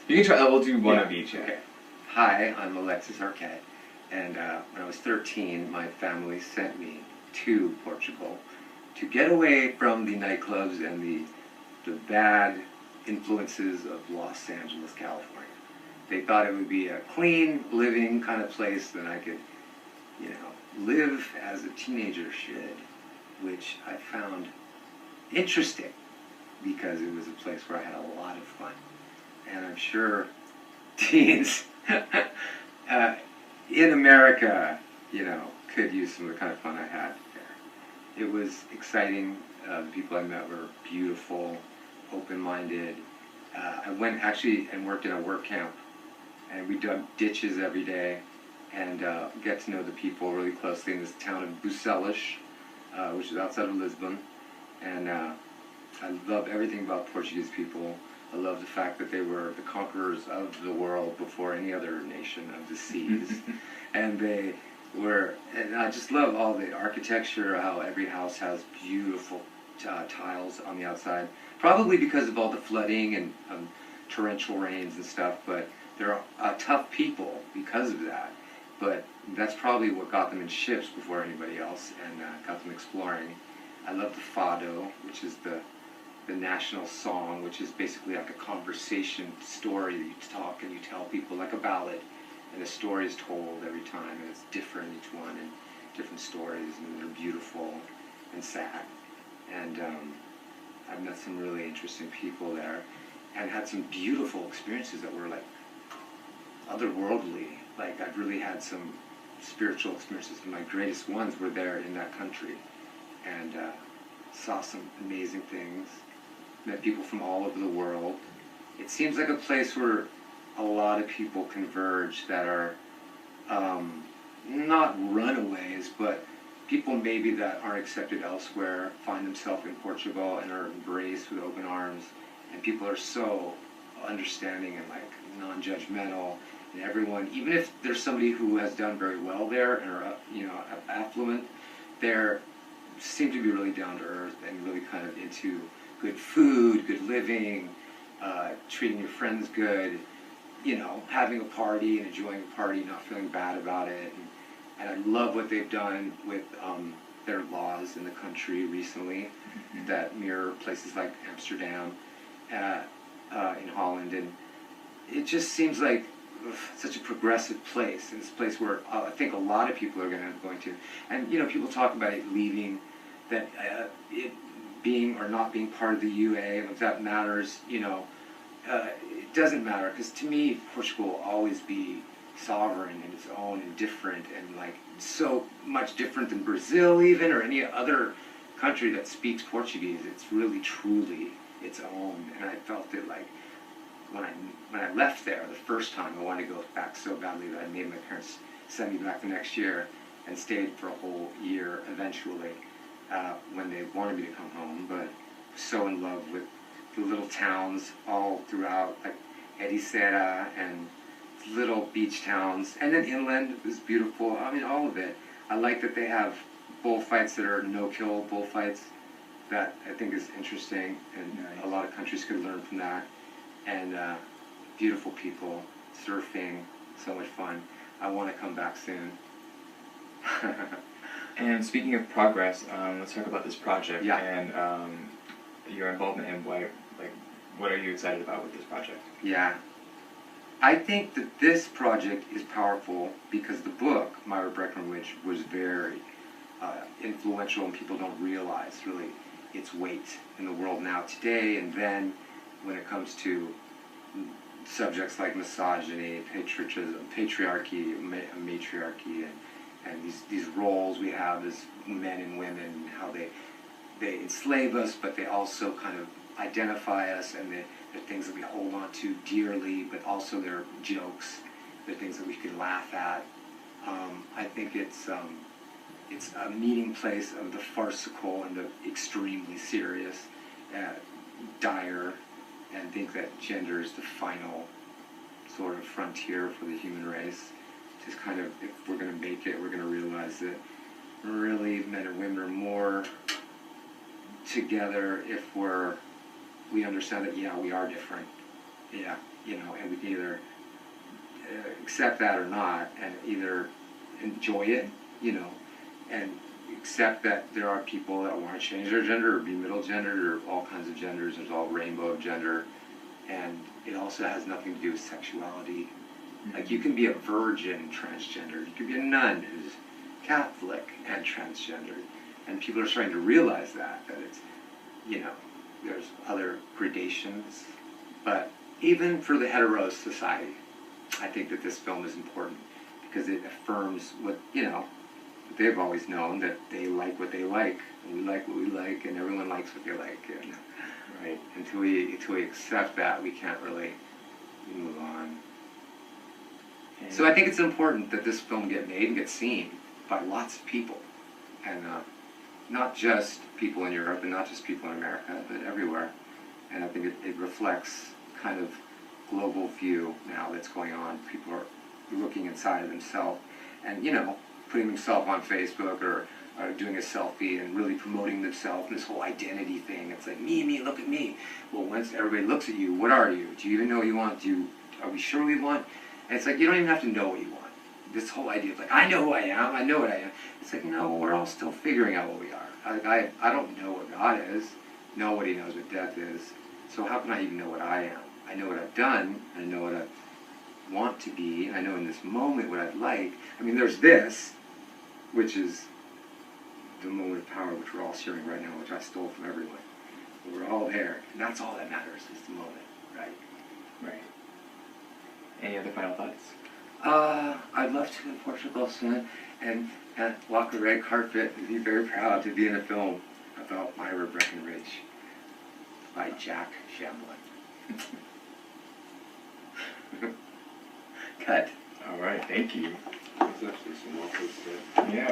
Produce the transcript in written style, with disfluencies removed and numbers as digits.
You can try. We'll do one of each. Okay. Hi, I'm Alexis Arquette, and when I was 13, my family sent me to Portugal to get away from the nightclubs and the bad influences of Los Angeles, California. They thought it would be a clean living kind of place that I could, you know, live as a teenager should, which I found interesting because it was a place where I had a lot of fun. And I'm sure teens in America, you know, could use some of the kind of fun I had there. It was exciting. The people I met were beautiful, open-minded. I went actually and worked in a work camp, and we dug ditches every day and get to know the people really closely in this town of Bucelas, which is outside of Lisbon. And I love everything about Portuguese people. I love the fact that they were the conquerors of the world before any other nation of the seas. And they were, and I just love all the architecture, how every house has beautiful tiles on the outside. Probably because of all the flooding and torrential rains and stuff, but they're tough people because of that. But that's probably what got them in ships before anybody else and got them exploring. I love the fado, which is the national song, which is basically like a conversation story that you talk and you tell people, like a ballad, and the story is told every time, and it's different each one, and different stories, and they're beautiful and sad. And I've met some really interesting people there, and had some beautiful experiences that were like otherworldly. Like I've really had some spiritual experiences, and my greatest ones were there in that country, and saw some amazing things. Met people from all over the world. It seems like a place where a lot of people converge that are not runaways, but people maybe that aren't accepted elsewhere find themselves in Portugal and are embraced with open arms. And people are so understanding and like non-judgmental. And everyone, even if there's somebody who has done very well there and are, you know, affluent, they seem to be really down to earth and really kind of into good food, good living, treating your friends good, you know, having a party and enjoying a party, not feeling bad about it. And I love what they've done with their laws in the country recently that mirror places like Amsterdam, in Holland. And it just seems like such a progressive place. And it's a place where I think a lot of people are going to. And, you know, people talk about it leaving, that it being or not being part of the UA, and if that matters, you know, it doesn't matter, because to me, Portugal will always be sovereign and its own and different, and like so much different than Brazil even, or any other country that speaks Portuguese. It's really, truly its own, and I felt it like when I left there the first time, I wanted to go back so badly that I made my parents send me back the next year, and stayed for a whole year eventually. When they wanted me to come home, but so in love with the little towns all throughout, like Ericeira and little beach towns, and then inland is beautiful. I mean, all of it. I like that they have bullfights that are no-kill bullfights. That I think is interesting, and a lot of countries could learn from that. And beautiful people, surfing, so much fun. I want to come back soon. And speaking of progress, let's talk about this project. Yeah. And your involvement in what are you excited about with this project? Yeah. I think that this project is powerful because the book, Myra Breckenridge, was very influential, and people don't realize really its weight in the world now today, and then when it comes to subjects like misogyny, patriarchy, matriarchy, and these roles we have as men and women, how they enslave us, but they also kind of identify us, and they're things that we hold on to dearly, but also they're jokes, they're things that we can laugh at. I think it's a meeting place of the farcical and the extremely serious, dire, and think that gender is the final sort of frontier for the human race. Just kind of, if we're going to make it, we're going to realize that really men and women are more together if we understand that, yeah, we are different, Yeah, you know, and we can either accept that or not, and either enjoy it, you know, and accept that there are people that want to change their gender or be middle gendered or all kinds of genders. There's all rainbow of gender, and it also has nothing to do with sexuality. Like you can be a virgin transgender, you can be a nun who's Catholic and transgendered, and people are starting to realize that it's, you know, there's other gradations, but even for the hetero society, I think that this film is important because it affirms what, you know, what they've always known, that they like what they like, and we like what we like, and everyone likes what they like, and right, until we accept that, we can't really move on. So I think it's important that this film get made and get seen by lots of people, and not just people in Europe and not just people in America, but everywhere. And I think it reflects kind of global view now that's going on. People are looking inside of themselves and, you know, putting themselves on Facebook or doing a selfie and really promoting themselves and this whole identity thing. It's like, me, look at me. Well, once everybody looks at you, what are you? Do you even know what you want? Are we sure we want? And it's like, you don't even have to know what you want. This whole idea of like, I know who I am, I know what I am. It's like, no, we're all still figuring out what we are. I don't know what God is. Nobody knows what death is. So how can I even know what I am? I know what I've done. I know what I want to be. I know in this moment what I'd like. I mean, there's this, which is the moment of power, which we're all sharing right now, which I stole from everyone. But we're all there, and that's all that matters is the moment, right? Right. Any other final thoughts? I'd love to in Portugal soon and walk a red carpet and be very proud to be in a film about Myra Breckenridge by Jack Shamblin. Cut. All right, thank you. There's actually some more posts there. Yeah.